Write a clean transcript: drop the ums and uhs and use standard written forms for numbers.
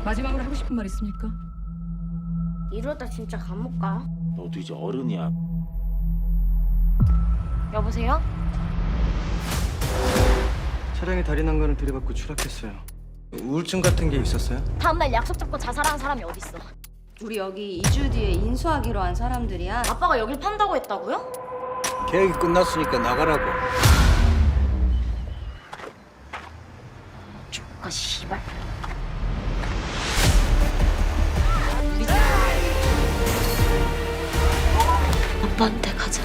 마지막으로 하고 싶은 말 있습니까? 이러다 진짜 감옥 가. 너도 이제 어른이야. 여보세요? 차량에 다리 난 거는 들이받고 추락했어요. 우울증 같은 게 있었어요? 다음날 약속 잡고 자살하는 사람이 어딨어? 우리 여기 2주 뒤에 인수하기로 한 사람들이야. 아빠가 여길 판다고 했다고요? 계획이 끝났으니까 나가라고. 조카 씨발. 아빠한테 가자.